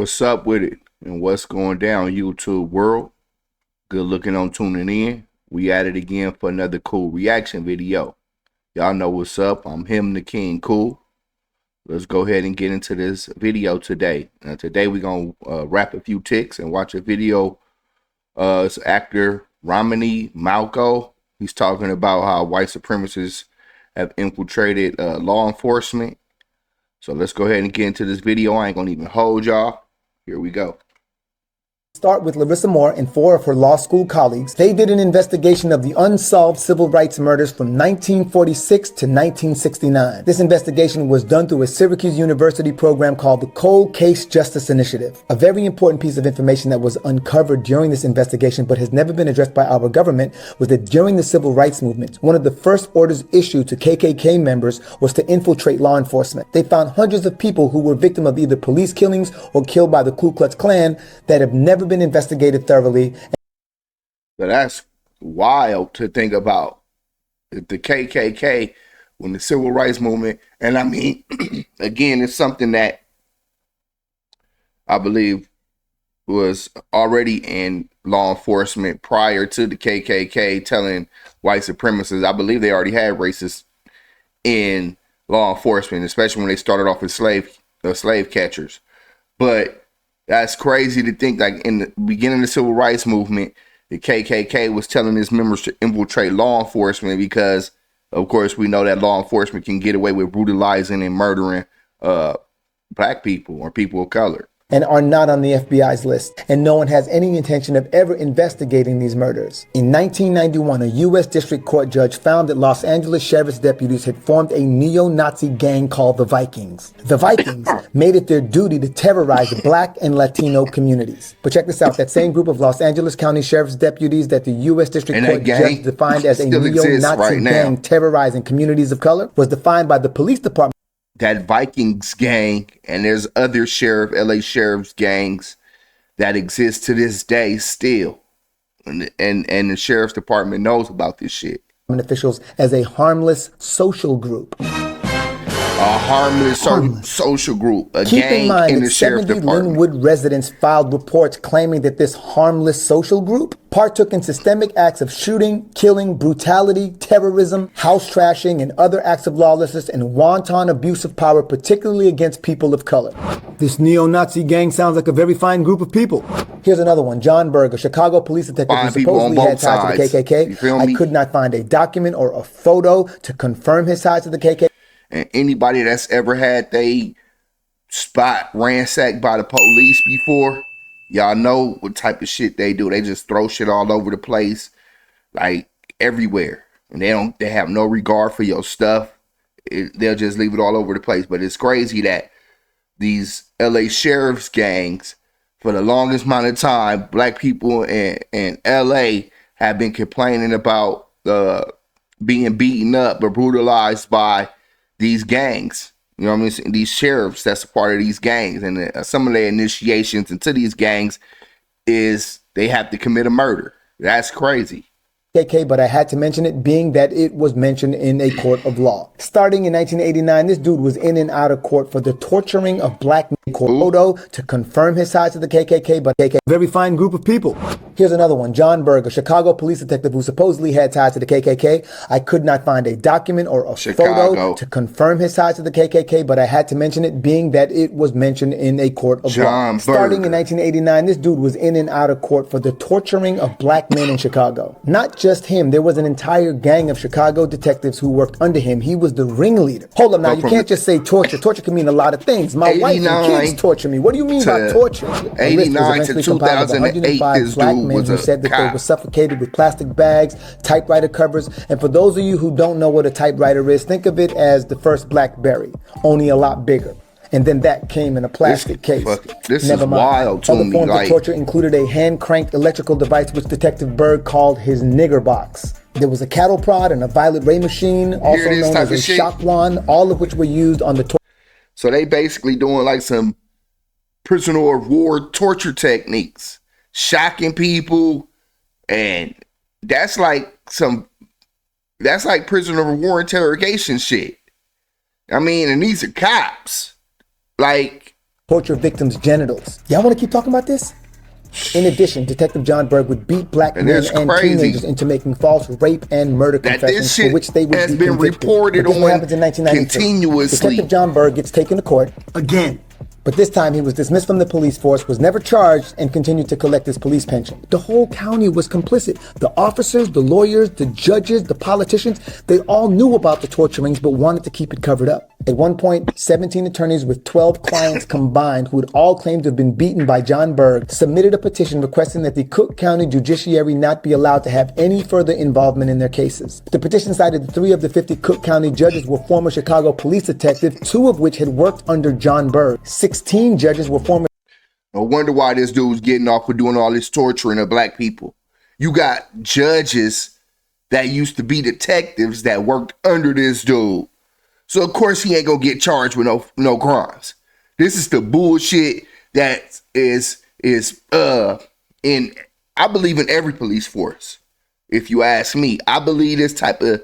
What's up with it? And what's going down, YouTube world? Good looking on tuning in. We at it again for another cool reaction video. Y'all know what's up. I'm him, the King Cool. Let's go ahead and get into this video today. Today we're going to wrap a few ticks and watch a video. It's actor Romany Malco. He's talking about how white supremacists have infiltrated law enforcement. So let's go ahead and get into this video. I ain't going to even hold y'all. Here we go. Start with Larissa Moore and 4 of her law school colleagues. They did an investigation of the unsolved civil rights murders from 1946 to 1969. This investigation was done through a Syracuse University program called the Cold Case Justice Initiative. A very important piece of information that was uncovered during this investigation but has never been addressed by our government was that during the civil rights movement, one of the first orders issued to KKK members was to infiltrate law enforcement. They found hundreds of people who were victim of either police killings or killed by the Ku Klux Klan that have never been investigated thoroughly. So that's wild to think about. The KKK, when the civil rights movement, and I mean, again, it's something that I believe was already in law enforcement prior to the KKK telling white supremacists. I believe they already had racists in law enforcement, especially when they started off as slave catchers. But that's crazy to think, like in the beginning of the civil rights movement, the KKK was telling its members to infiltrate law enforcement because, of course, we know that law enforcement can get away with brutalizing and murdering black people or people of color. And are not on the FBI's list, and no one has any intention of ever investigating these murders. In 1991, a U.S. District Court judge found that Los Angeles sheriff's deputies had formed a neo-Nazi gang called the Vikings. The Vikings made it their duty to terrorize Black and Latino communities. But check this out, that same group of Los Angeles County sheriff's deputies that the U.S. District Court judge defined as a neo-Nazi gang terrorizing communities of color was defined by the police department. That Vikings gang, and there's other LA sheriff's gangs that exist to this day still, and the sheriff's department knows about this shit. Officials as a harmless social group. A harmless social group, a Keep gang in mind in that the sheriff's 70 department. Linwood residents filed reports claiming that this harmless social group partook in systemic acts of shooting, killing, brutality, terrorism, house trashing, and other acts of lawlessness and wanton abuse of power, particularly against people of color. This neo-Nazi gang sounds like a very fine group of people. Here's another one. John Berg, a Chicago police detective who supposedly had ties to the KKK. I could not find a document or a photo to confirm his ties to the KKK. And anybody that's ever had they spot ransacked by the police before, y'all know what type of shit they do. They just throw shit all over the place, like everywhere. And they have no regard for your stuff. They'll just leave it all over the place. But it's crazy that these LA sheriff's gangs, for the longest amount of time, black people in LA have been complaining about being beaten up or brutalized by these gangs. You know what I mean? These sheriffs that's a part of these gangs. And some of their initiations into these gangs is they have to commit a murder. That's crazy. KKK, but I had to mention it being that it was mentioned in a court of law. Starting in 1989, this dude was in and out of court for the torturing of black men. Photo to confirm his ties to the KKK, but KKK, very fine group of people. Here's another one. John Berg, a Chicago police detective who supposedly had ties to the KKK. I could not find a document or a photo to confirm his ties to the KKK, but I had to mention it being that it was mentioned in a court of law. Starting in 1989, this dude was in and out of court for the torturing of black men in Chicago. Not just him, there was an entire gang of Chicago detectives who worked under him. He was the ringleader. Hold up now, you can't just say torture. Torture can mean a lot of things. My wife and kids torture me. What do you mean by torture? 89 to 2008, this black dude men was who said that they were suffocated with plastic bags, typewriter covers. And for those of you who don't know what a typewriter is, think of it as the first BlackBerry, only a lot bigger. And then that came in a plastic case. This is wild to me. Other forms of torture included a hand-cranked electrical device which Detective Berg called his nigger box. There was a cattle prod and a violet ray machine, also known as a shock wand, all of which were used on the torture. So they basically doing like some prisoner of war torture techniques, shocking people, and that's like prisoner of war interrogation shit. I mean, and these are cops. Like, torture victims' genitals. Y'all want to keep talking about this? In addition, Detective John Berg would beat black men and teenagers into making false rape and murder confessions for which they would be convicted. Reported but this on happens in 1993. continuously. Detective John Berg gets taken to court again. But this time he was dismissed from the police force, was never charged, and continued to collect his police pension. The whole county was complicit. The officers, the lawyers, the judges, the politicians, they all knew about the torturings but wanted to keep it covered up. At one point, 17 attorneys with 12 clients combined, who had all claimed to have been beaten by John Berg, submitted a petition requesting that the Cook County judiciary not be allowed to have any further involvement in their cases. The petition cited that 3 of the 50 Cook County judges were former Chicago police detectives, 2 of which had worked under John Berg. 16 judges were former. No wonder why this dude was getting off for doing all this torturing of black people. You got judges that used to be detectives that worked under this dude. So of course he ain't gonna get charged with no crimes. This is the bullshit that is in, I believe, in every police force. If you ask me, I believe this type of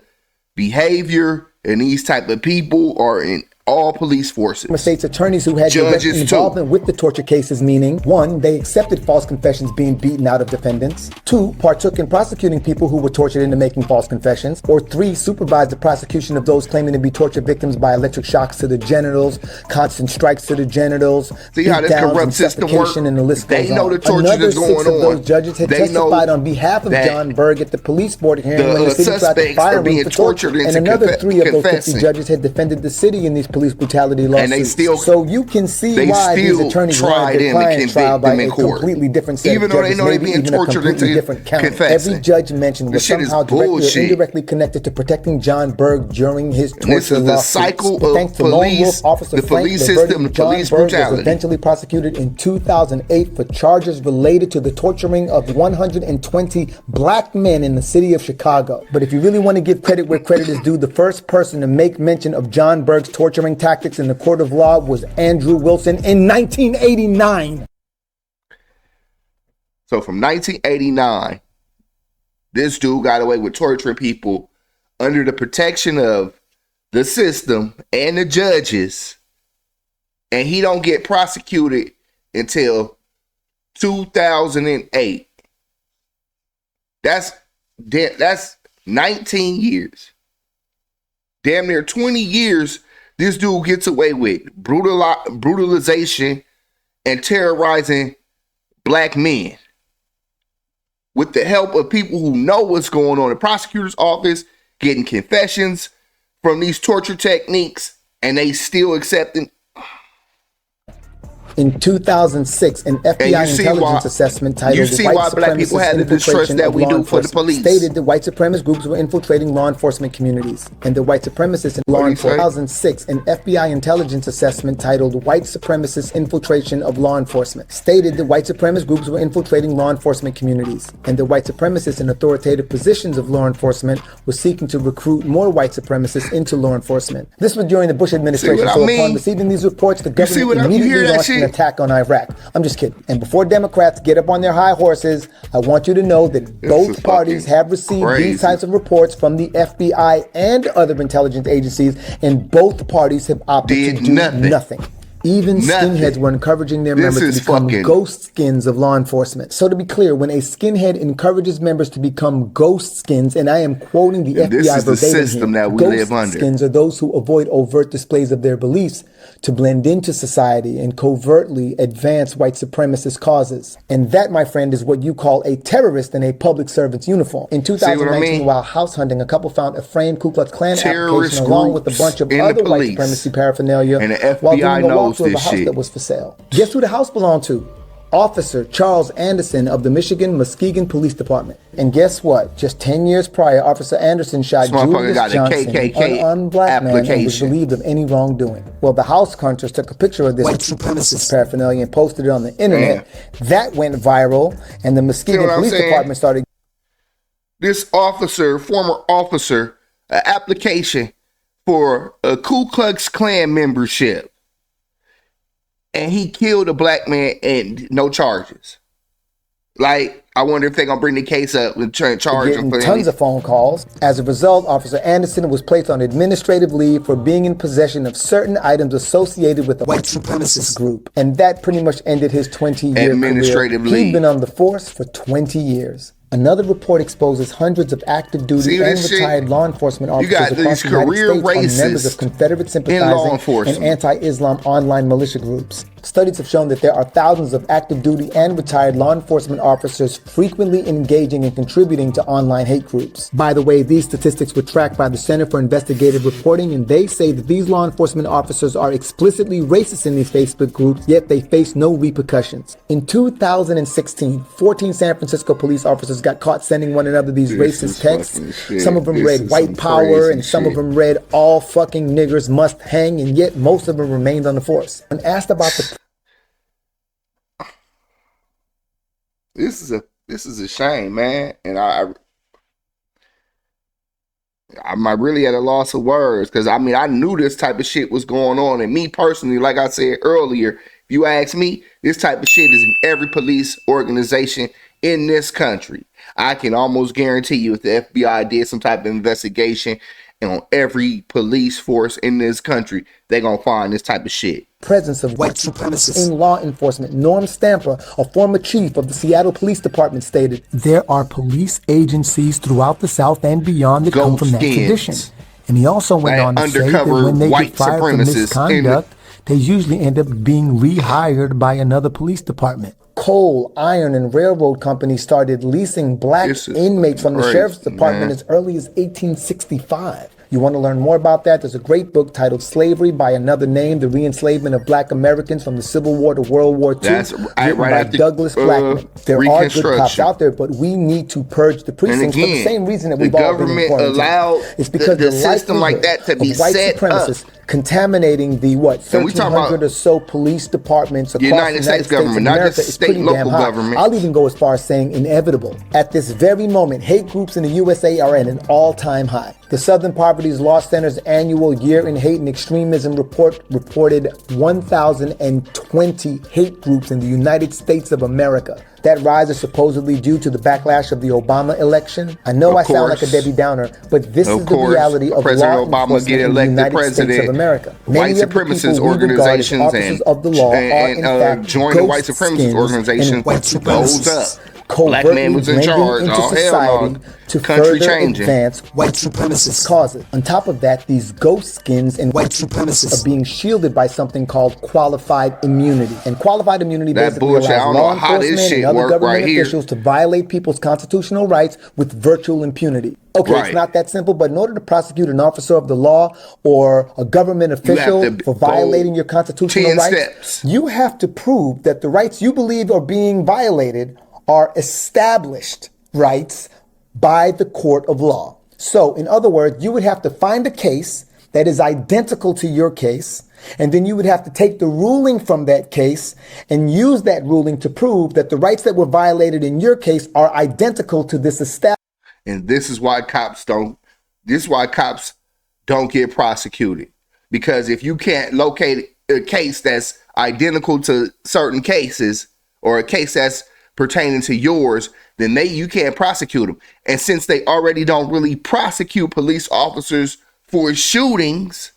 behavior and these type of people are in all police forces. States attorneys who had direct involvement with the torture cases, meaning 1, they accepted false confessions being beaten out of defendants, 2, partook in prosecuting people who were tortured into making false confessions, or 3, supervised the prosecution of those claiming to be torture victims by electric shocks to the genitals, constant strikes to the genitals, see how this corrupt system works? And the list goes they know on. the torture Another that's going 6 of those judges had testified on behalf of John Berg at the police board hearing when the city tried to fire him for torture. And another 3 of those 50 judges had defended the city in these police brutality lawsuits. And they still, so you can see why these attorneys wanted their client trial by a completely different set of judges, maybe even a completely different county. Every judge mentioned was somehow directly or indirectly connected to protecting John Berg during his torture lawsuits. This is the cycle but thanks of to Lone Wolf Officer the Frank, police the system, the John police Berg brutality. was eventually prosecuted in 2008 for charges related to the torturing of 120 black men in the city of Chicago. But if you really want to give credit where credit is due, the first person to make mention of John Berg's torturing tactics in the court of law was Andrew Wilson in 1989. So from 1989, this dude got away with torturing people under the protection of the system and the judges, and he don't get prosecuted until 2008. That's 19 years. Damn near 20 years this dude gets away with brutalization and terrorizing black men with the help of people who know what's going on. The prosecutor's office getting confessions from these torture techniques, and they still accepting. In 2006, an FBI intelligence assessment titled "White Supremacist Infiltration of Law Enforcement" stated that white supremacist groups were infiltrating law enforcement communities, and the white supremacists in law enforcement. 2006, an FBI intelligence assessment titled "White Supremacist Infiltration of Law Enforcement" stated that white supremacist groups were infiltrating law enforcement communities, and the white supremacists in authoritative positions of law enforcement were seeking to recruit more white supremacists into law enforcement. This was during the Bush administration. So upon receiving these reports, the government immediately launched an attack on Iraq. I'm just kidding. And before Democrats get up on their high horses, I want you to know that both parties have received these types of reports from the FBI and other intelligence agencies, and both parties have opted to do nothing. Even skinheads were encouraging their members to become ghost skins of law enforcement. So to be clear, when a skinhead encourages members to become ghost skins, and I am quoting the FBI verbatim here, ghost skins are those who avoid overt displays of their beliefs to blend into society and covertly advance white supremacist causes. And that, my friend, is what you call a terrorist in a public servant's uniform. In 2019, while house hunting, a couple found a framed Ku Klux Klan application along with a bunch of other white supremacy paraphernalia while doing a walkthrough of a house that was for sale. Guess who the house belonged to? Officer Charles Anderson of the Michigan Muskegon Police Department. And guess what? Just 10 years prior, Officer Anderson shot Julius Johnson, an unarmed black man, and was relieved of any wrongdoing. Well, the house hunters took a picture of this white supremacist paraphernalia and posted it on the internet. That went viral, and the Muskegon Police Department started. This officer, former officer, an application for a Ku Klux Klan membership. And he killed a black man and no charges. Like, I wonder if they're gonna bring the case up and charge him for tons of phone calls. As a result, Officer Anderson was placed on administrative leave for being in possession of certain items associated with the white supremacist group. And that pretty much ended his 20-year administrative career. leave. He'd been on the force for 20 years. Another report exposes hundreds of active duty and retired law enforcement officers across the United States are members of Confederate sympathizing and anti-Islam online militia groups. Studies have shown that there are thousands of active duty and retired law enforcement officers frequently engaging and contributing to online hate groups. By the way, these statistics were tracked by the Center for Investigative Reporting, and they say that these law enforcement officers are explicitly racist in these Facebook groups, yet they face no repercussions. In 2016, 14 San Francisco police officers got caught sending one another these racist texts. Some of them read white power, and some of them read all fucking niggers must hang, and yet most of them remained on the force. When asked about the This is a shame, man, and I'm really at a loss of words, because I mean, I knew this type of shit was going on, and me personally, like I said earlier, if you ask me, this type of shit is in every police organization in this country. I can almost guarantee you, if the FBI did some type of investigation on every police force in this country, they're gonna find this type of shit. Presence of white supremacists in law enforcement. Norm Stamper, a former chief of the Seattle Police Department, stated, "There are police agencies throughout the South and beyond that come from that tradition." And he also went on to say that when they get fired for misconduct, they usually end up being rehired by another police department. Coal, iron, and railroad companies started leasing black inmates from the sheriff's department as early as 1865. You want to learn more about that? There's a great book titled Slavery by Another Name, The Re-Enslavement of Black Americans from the Civil War to World War II, written by Douglas Blackman. There are good cops out there, but we need to purge the precincts for the same reason that we've all been in quarantine. It's because the system like that to be white supremacists contaminating the 1,300 or so police departments across the United States government, not just state, local government. I'll even go as far as saying inevitable. At this very moment, hate groups in the USA are at an all-time high. The Southern Poverty Law Center's annual Year in Hate and Extremism report reported 1,020 hate groups in the United States of America. That rise is supposedly due to the backlash of the Obama election. I know I sound like a Debbie Downer, but this is the reality of law enforcement in the United States of America. White supremacist organizations of the law are in fact joining white supremacist organizations goes up. Black man was in charge. Oh, hell no. To country changing. Advance white supremacist causes. On top of that, these ghost skins and white supremacists are being shielded by something called qualified immunity. And qualified immunity basically allows law enforcement and other government officials to violate people's constitutional rights with virtual impunity. Okay, it's not that simple, but in order to prosecute an officer of the law or a government official for violating your constitutional rights, you have to prove that the rights you believe are being violated are established rights by the court of law. So, in other words, you would have to find a case that is identical to your case, and then you would have to take the ruling from that case and use that ruling to prove that the rights that were violated in your case are identical to this established. And this is why cops don't get prosecuted. Because if you can't locate a case that's identical to certain cases, or a case that's pertaining to yours, then you can't prosecute them. And since they already don't really prosecute police officers for shootings,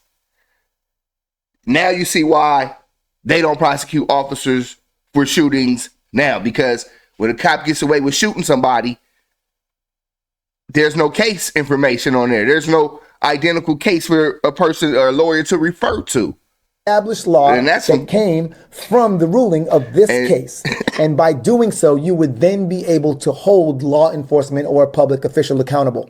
now you see why they don't prosecute officers for shootings now. Because when a cop gets away with shooting somebody, there's no case information on there. There's no identical case for a person or a lawyer to refer to. Established law that came from the ruling of this case. And by doing so, you would then be able to hold law enforcement or a public official accountable.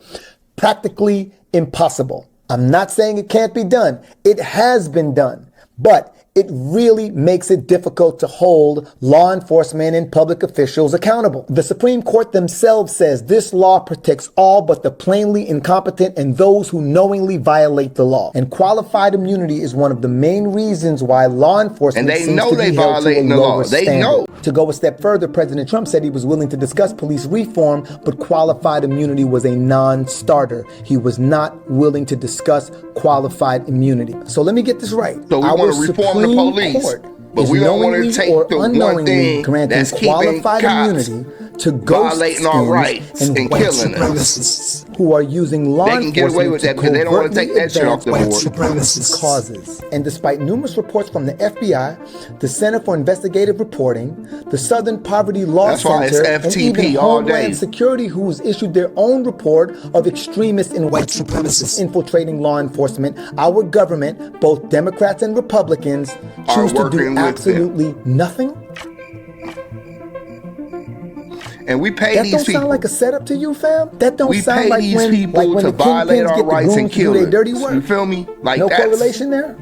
Practically impossible. I'm not saying it can't be done. It has been done. But it really makes it difficult to hold law enforcement and public officials accountable. The Supreme Court themselves says this law protects all but the plainly incompetent and those who knowingly violate the law. And qualified immunity is one of the main reasons why law enforcement seems to be held to a lower standard. To go a step further, President Trump said he was willing to discuss police reform, but qualified immunity was a non-starter. He was not willing to discuss qualified immunity. So let me get this right. So we want to reform the police, but we don't want to take the one thing that's keeping cops to ghost violating our rights and and white killing us. supremacists who are using law They can get away enforcement with to that because they don't want to take that shit off the white board. supremacist causes. And despite numerous reports from the FBI, the Center for Investigative Reporting, the Southern Poverty Law That's why it's Center, and FTP even all Homeland day. Security, who's issued their own report of extremists and white supremacists infiltrating law enforcement, our government, both Democrats and Republicans, choose to do absolutely nothing? And we pay that these don't people. sound like a setup to you, fam? That don't We sound pay like these when, people like when to the violate kingpins our get the rights goons and to do kill their us. dirty work. You feel me? Like No that's, correlation there?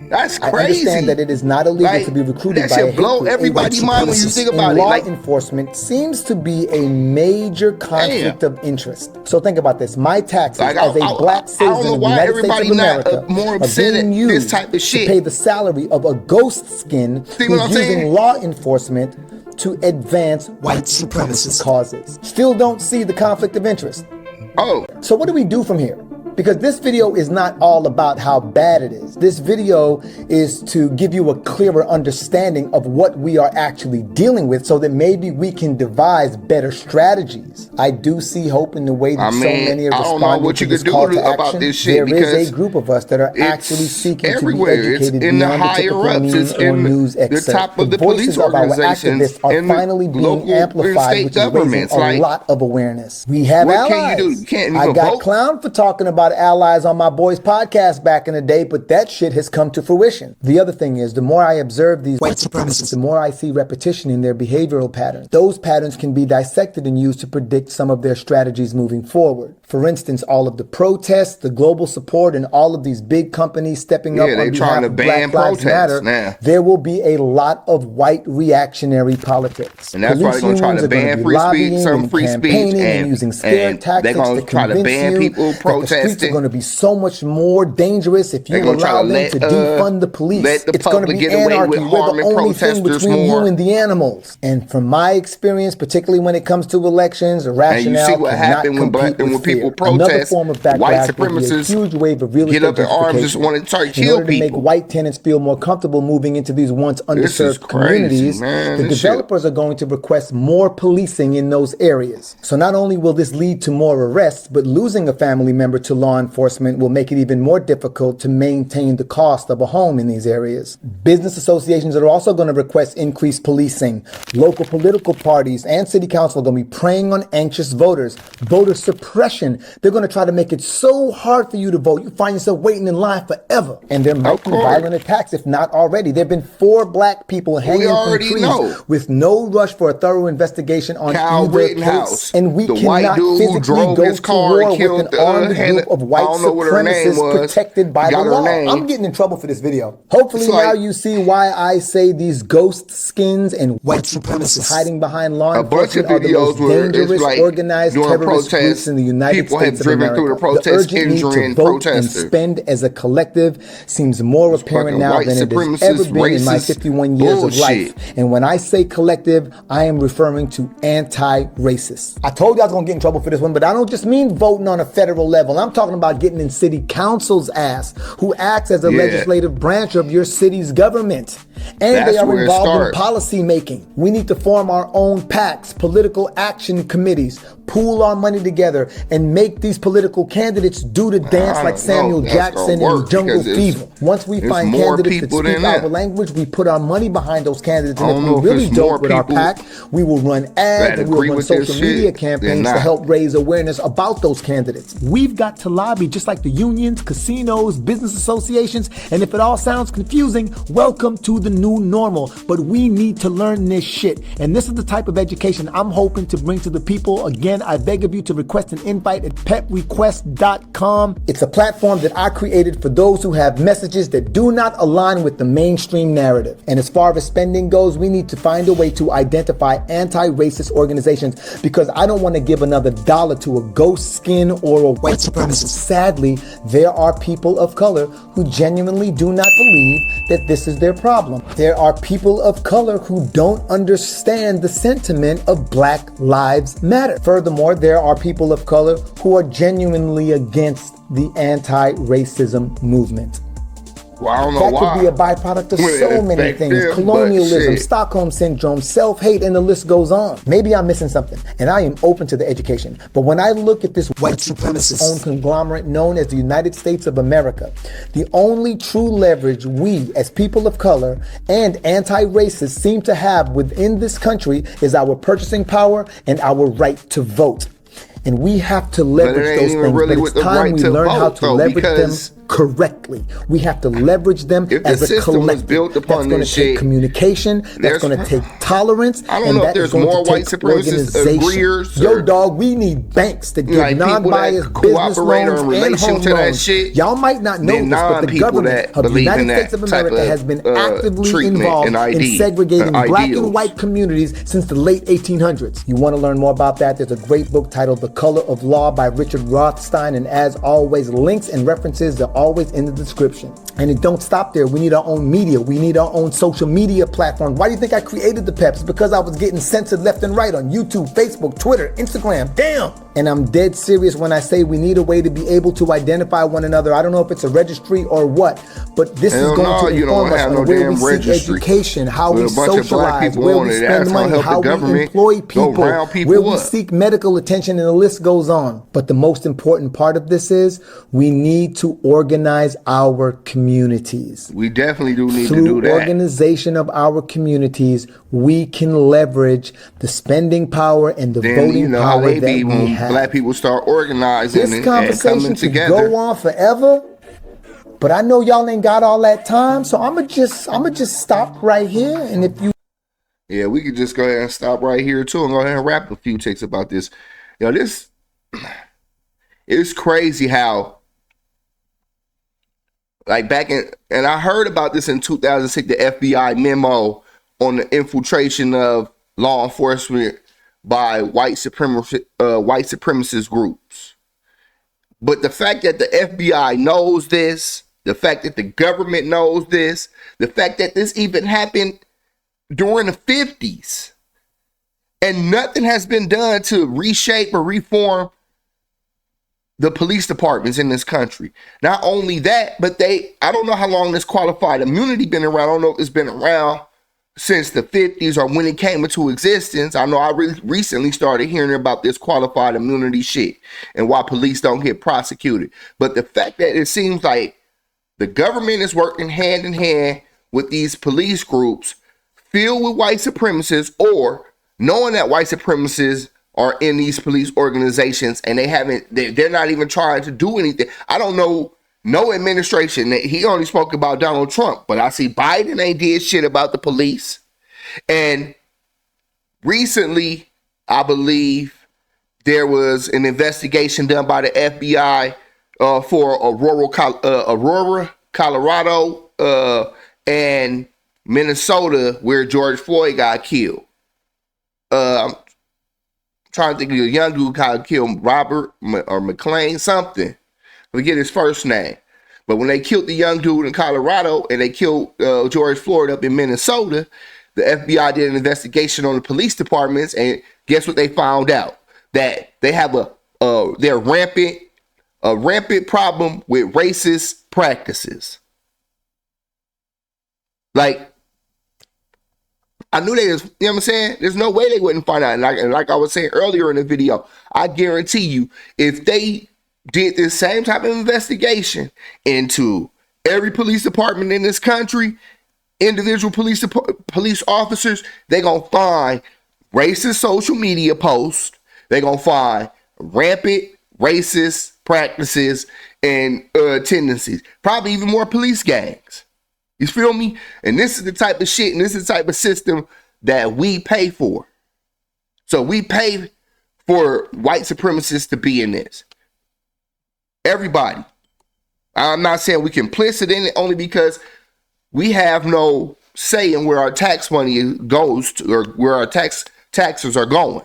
That's crazy. I understand that it is not illegal like, to be recruited that by a shit blow hateful everybody's white mind when you supremacist. think about In it. law Like, enforcement seems to be a major conflict of interest. So think about this. My taxes like, as a black citizen of the United States of America more are upset being at used this type of shit. to pay the salary of a ghost skin See what who's I'm using saying? law enforcement to advance white supremacist causes. Still don't see the conflict of interest. oh, So what do we do from here? Because this video is not all about how bad it is. This video is to give you a clearer understanding of what we are actually dealing with so that maybe we can devise better strategies. I do see hope in the way that so many are responding to this call to action. There is a group of us that are actually seeking to be educated beyond the typical meme or news excerpt. The voices of our activists are finally being amplified, which is raising a lot of awareness. We have allies. What can you do? You can't even I got vote. clowned for talking about allies on my boys podcast back in the day, but that shit has come to fruition. The other thing is, the more I observe these white supremacists, the more I see repetition in their behavioral patterns. Those patterns can be dissected and used to predict some of their strategies moving forward. For instance, all of the protests, the global support, and all of these big companies stepping up on behalf of Black Lives Matter, there will be a lot of white reactionary politics. And that's why they're going to try to ban free speech, some free speech, and using scare tactics they're going to try to ban people protesting. Are going to be so much more dangerous if you allow them to defund the police. It's going to be anarchy. We're the only thing between you and the animals. And from my experience, particularly when it comes to elections, a rationale and you see what happened when people protest. Another form of backlash white supremacists supremacists huge wave of real get up in arms, just want to try to kill order to people. make white tenants feel more comfortable moving into these once underserved communities, the developers are going to request more policing in those areas. So not only will this lead to more arrests, but losing a family member to law enforcement will make it even more difficult to maintain the cost of a home in these areas. Business associations are also going to request increased policing. Local political parties and city council are going to be preying on anxious voters. Voter suppression. They're going to try to make it so hard for you to vote. You find yourself waiting in line forever. And there might be violent attacks, if not already. There have been 4 black people hanging from trees with no rush for a thorough investigation on either case. And we cannot physically go to war with an armed group of white supremacists protected by the law. I'm getting in trouble for this video. Hopefully now you see why I say these ghost skins and white supremacists hiding behind law enforcement are the most dangerous organized terrorist groups in the United States of America. The urgent need to vote and spend as a collective seems more apparent now than it has ever been in my 51 years of life. And when I say collective, I am referring to anti-racist. I told you I was going to get in trouble for this one, but I don't just mean voting on a federal level. I'm talking about getting in city council's ass, who acts as a legislative branch of your city's government. And they are involved in policy making. We need to form our own PACs, political action committees, pool our money together, and make these political candidates do the dance like Samuel Jackson in Jungle Fever. Once we find candidates that speak our language, we put our money behind those candidates. And if we really don't with our PAC, we will run ads and we'll run social media campaigns to help raise awareness about those candidates. We've got to lobby just like the unions, casinos, business associations, and if it all sounds confusing, welcome to the new normal. But we need to learn this shit. And this is the type of education I'm hoping to bring to the people. Again, I beg of you to request an invite at peprequest.com. It's a platform that I created for those who have messages that do not align with the mainstream narrative. And as far as spending goes, we need to find a way to identify anti-racist organizations, because I don't want to give another dollar to a ghost skin or a white supremacist. Sadly, there are people of color who genuinely do not believe that this is their problem. There are people of color who don't understand the sentiment of Black Lives Matter. Furthermore, there are people of color who are genuinely against the anti-racism movement. Well, I don't know That why. could be a byproduct of so many things. Them, Colonialism, Stockholm Syndrome, self-hate, and the list goes on. Maybe I'm missing something, and I am open to the education. But when I look at this white supremacist-owned conglomerate known as the United States of America, the only true leverage we, as people of color and anti-racists, seem to have within this country is our purchasing power and our right to vote. And we have to leverage those things, really but it's time we learn how to leverage them correctly. We have to leverage them as a collective. That's going to take communication. That's going to take tolerance. I don't know if there's more white supremacist agreeers. Yo, dog, we need banks to give like non-biased business loans and home loans. Y'all might not know this, but the government of the United States of America has been actively involved in segregating black and white communities since the late 1800s. You want to learn more about that? There's a great book titled The Color of Law by Richard Rothstein, and as always, links and references are always in the description. And it don't stop there. We need our own media. We need our own social media platform. Why do you think I created the Peps? Because I was getting censored left and right on YouTube, Facebook, Twitter, Instagram. Damn! And I'm dead serious when I say we need a way to be able to identify one another. I don't know if it's a registry or what, but this is going to inform us on where we seek education, how we socialize, where we spend money, how we employ people, where we seek medical attention, and the list goes on. But the most important part of this is we need to organize our communities. We definitely do need to do that. Through organization of our communities, we can leverage the spending power and the voting power that we have. Black people start organizing this and conversation coming together. Go on forever, but I know y'all ain't got all that time, so I'ma just stop right here. And if you, yeah, we could just go ahead and stop right here too, and go ahead and wrap a few takes about this. You know, this it's crazy how, like back in, and I heard about this in 2006, the FBI memo on the infiltration of law enforcement by white supremacist groups. But the fact that the FBI knows this, the fact that the government knows this, the fact that this even happened during the 50s, and nothing has been done to reshape or reform the police departments in this country. Not only that, but I don't know how long this qualified immunity been around. I don't know if it's been around since the 50s or when it came into existence. I know I really recently started hearing about this qualified immunity shit and why police don't get prosecuted. But the fact that it seems like the government is working hand in hand with these police groups filled with white supremacists, or knowing that white supremacists are in these police organizations and they're not even trying to do anything. I don't know no administration. He only spoke about Donald Trump, but I see Biden ain't did shit about the police. And recently, I believe there was an investigation done by the FBI for Aurora, Colorado, and Minnesota, where George Floyd got killed. I'm trying to think of a young dude got killed, Robert or McLean, something. Forget his first name. But when they killed the young dude in Colorado and they killed George Floyd up in Minnesota, the FBI did an investigation on the police departments, and guess what they found out? That they have a rampant problem with racist practices. Like, I knew they was, you know what I'm saying? There's no way they wouldn't find out. And like I was saying earlier in the video, I guarantee you, if they did this same type of investigation into every police department in this country, individual police officers, they're going to find racist social media posts. They're going to find rampant racist practices and tendencies. Probably even more police gangs. You feel me? And this is the type of shit and this is the type of system that we pay for. So we pay for white supremacists to be in this. Everybody. I'm not saying we complicit in it, only because we have no say in where our tax money goes to, or where our taxes are going.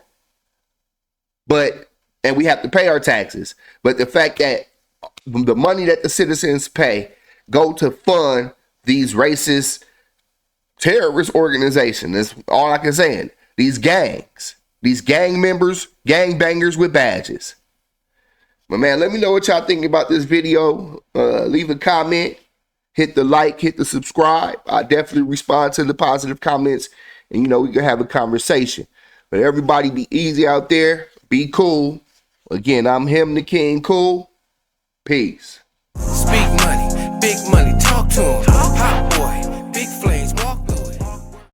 And we have to pay our taxes. But the fact that the money that the citizens pay go to fund these racist terrorist organizations, that's all I can say. These gangs, these gang members, gang bangers with badges. But man, let me know what y'all think about this video. Leave a comment. hit the like, hit the subscribe. I definitely respond to the positive comments, and we can have a conversation. But everybody be easy out there. Be cool. Again, I'm him, the king. Cool. Peace. Speak money, big money, talk to him. Hot boy, big flame.